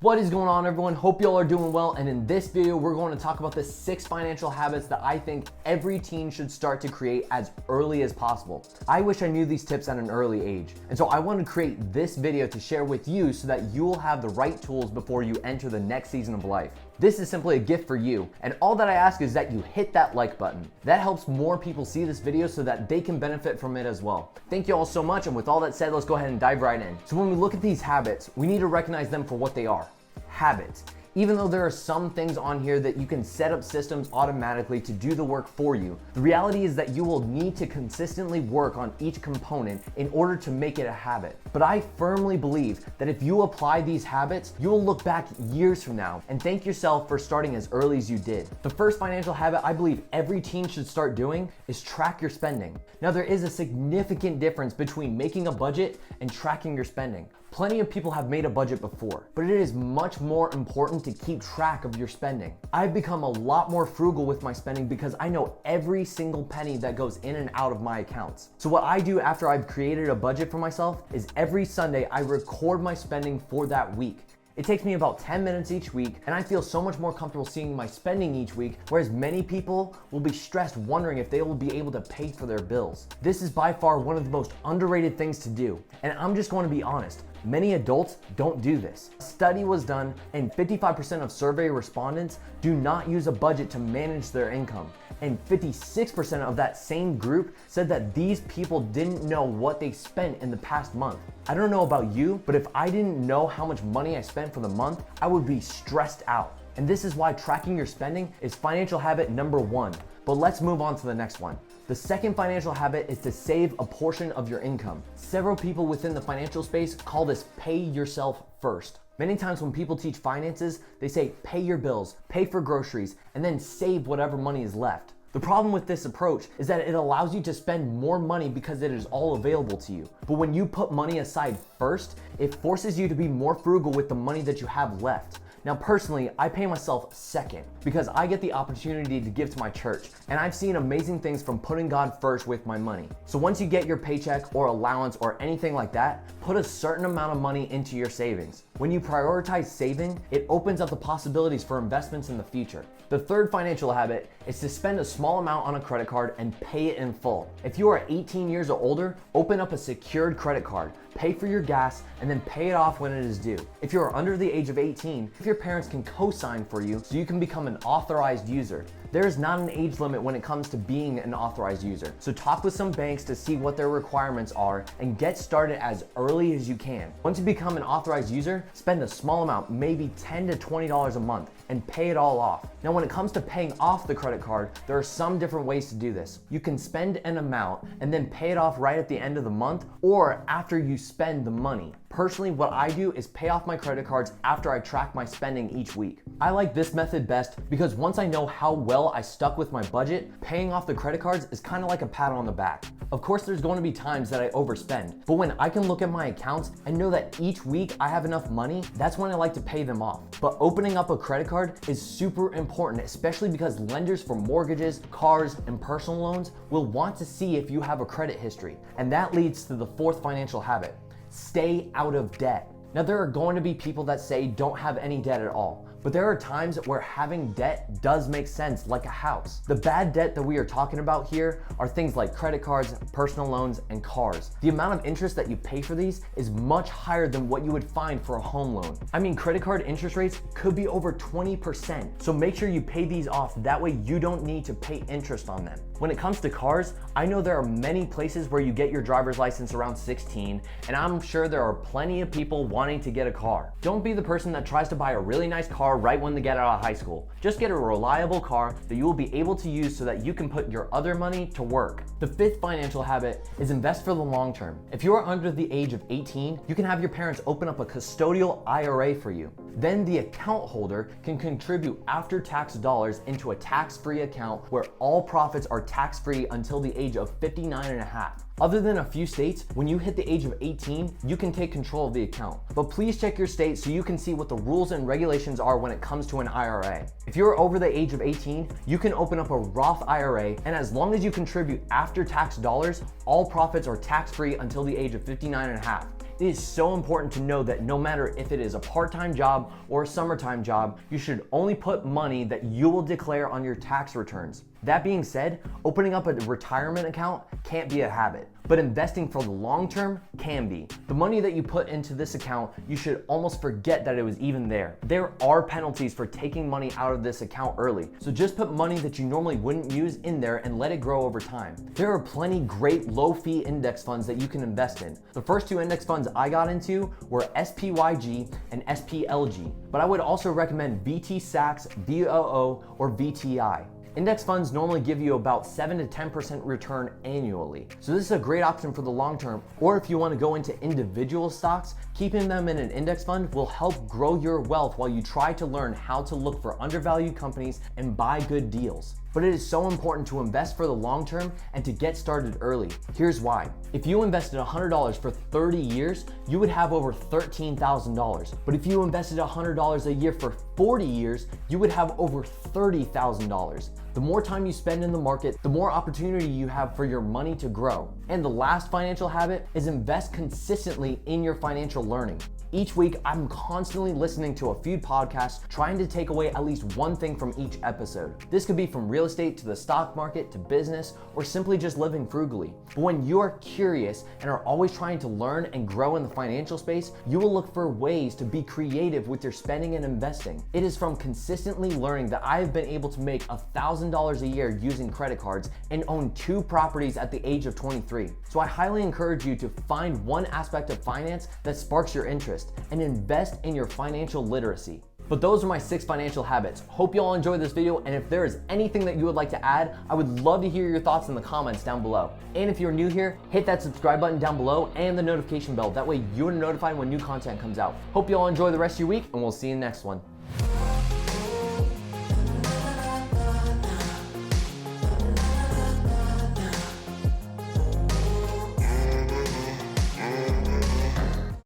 What is going on, everyone? Hope y'all are doing well, and in this video we're going to talk about the 6 financial habits that I think every teen should start to create as early as possible. I wish I knew these tips at an early age, and so I wanted to create this video to share with you so that you will have the right tools before you enter the next season of life. This is simply a gift for you, and all that I ask is that you hit that like button. That helps more people see this video so that they can benefit from it as well. Thank you all so much, and with all that said, let's go ahead and dive right in. So when we look at these habits, we need to recognize them for what they are. Habits. Even though there are some things on here that you can set up systems automatically to do the work for you, the reality is that you will need to consistently work on each component in order to make it a habit. But I firmly believe that if you apply these habits, you will look back years from now and thank yourself for starting as early as you did. The first financial habit I believe every teen should start doing is track your spending. Now, there is a significant difference between making a budget and tracking your spending. Plenty of people have made a budget before, but it is much more important to keep track of your spending. I've become a lot more frugal with my spending because I know every single penny that goes in and out of my accounts. So what I do after I've created a budget for myself is every Sunday I record my spending for that week. It takes me about 10 minutes each week, and I feel so much more comfortable seeing my spending each week, whereas many people will be stressed wondering if they will be able to pay for their bills. This is by far one of the most underrated things to do, and I'm just going to be honest. Many adults don't do this. A study was done, and 55% of survey respondents do not use a budget to manage their income. And 56% of that same group said that these people didn't know what they spent in the past month. I don't know about you, but if I didn't know how much money I spent for the month, I would be stressed out. And this is why tracking your spending is financial habit number 1. But let's move on to the next one. The second financial habit is to save a portion of your income. Several people within the financial space call this pay yourself first. Many times when people teach finances, they say pay your bills, pay for groceries, and then save whatever money is left. The problem with this approach is that it allows you to spend more money because it is all available to you. But when you put money aside first, it forces you to be more frugal with the money that you have left. Now, personally, I pay myself second because I get the opportunity to give to my church, and I've seen amazing things from putting God first with my money. So once you get your paycheck or allowance or anything like that, put a certain amount of money into your savings. When you prioritize saving, it opens up the possibilities for investments in the future. The third financial habit is to spend a small amount on a credit card and pay it in full. If you are 18 years or older, open up a secured credit card, pay for your gas, and then pay it off when it is due. If you are under the age of 18, if your parents can co-sign for you so you can become an authorized user. There is not an age limit when it comes to being an authorized user. So talk with some banks to see what their requirements are and get started as early as you can. Once you become an authorized user, spend a small amount, maybe $10 to $20 a month, and pay it all off. Now, when it comes to paying off the credit card, there are some different ways to do this. You can spend an amount and then pay it off right at the end of the month or after you spend the money. Personally, what I do is pay off my credit cards after I track my spending each week. I like this method best because once I know how well I stuck with my budget, paying off the credit cards is kind of like a pat on the back. Of course, there's going to be times that I overspend, but when I can look at my accounts and know that each week I have enough money, that's when I like to pay them off. But opening up a credit card is super important, especially because lenders for mortgages, cars, and personal loans will want to see if you have a credit history. And that leads to the fourth financial habit. Stay out of debt. Now, there are going to be people that say don't have any debt at all, but there are times where having debt does make sense, like a house. The bad debt that we are talking about here are things like credit cards, personal loans, and cars. The amount of interest that you pay for these is much higher than what you would find for a home loan. I mean, credit card interest rates could be over 20%, so make sure you pay these off. That way you don't need to pay interest on them. When it comes to cars, I know there are many places where you get your driver's license around 16, and I'm sure there are plenty of people wanting to get a car. Don't be the person that tries to buy a really nice car right when they get out of high school. Just get a reliable car that you will be able to use so that you can put your other money to work. The fifth financial habit is invest for the long term. If you are under the age of 18, you can have your parents open up a custodial IRA for you. Then the account holder can contribute after-tax dollars into a tax-free account where all profits are tax-free until the age of 59 and a half. Other than a few states, when you hit the age of 18, you can take control of the account. But please check your state so you can see what the rules and regulations are when it comes to an IRA. If you're over the age of 18, you can open up a Roth IRA, and as long as you contribute after-tax dollars, all profits are tax-free until the age of 59 and a half. It is so important to know that no matter if it is a part-time job or a summertime job, you should only put money that you will declare on your tax returns. That being said, opening up a retirement account can't be a habit, but investing for the long term can be. The money that you put into this account, you should almost forget that it was even there. There are penalties for taking money out of this account early, so just put money that you normally wouldn't use in there and let it grow over time. There are plenty great low-fee index funds that you can invest in. The first two index funds I got into were SPYG and SPLG, but I would also recommend VT Sachs, VOO, or VTI. Index funds normally give you about 7 to 10% return annually. So this is a great option for the long term, or if you want to go into individual stocks, keeping them in an index fund will help grow your wealth while you try to learn how to look for undervalued companies and buy good deals. But it is so important to invest for the long term and to get started early. Here's why. If you invested $100 for 30 years, you would have over $13,000. But if you invested $100 a year for 40 years, you would have over $30,000. The more time you spend in the market, the more opportunity you have for your money to grow. And the last financial habit is invest consistently in your financial learning. Each week, I'm constantly listening to a few podcasts, trying to take away at least one thing from each episode. This could be from real estate to the stock market to business, or simply just living frugally. But when you are curious and are always trying to learn and grow in the financial space, you will look for ways to be creative with your spending and investing. It is from consistently learning that I have been able to make $1,000 a year using credit cards and own 2 properties at the age of 23. So I highly encourage you to find one aspect of finance that sparks your interest and invest in your financial literacy. But those are my 6 financial habits. Hope you all enjoyed this video, and if there is anything that you would like to add, I would love to hear your thoughts in the comments down below. And if you're new here, hit that subscribe button down below and the notification bell. That way you're notified when new content comes out. Hope you all enjoy the rest of your week, and we'll see you in the next one.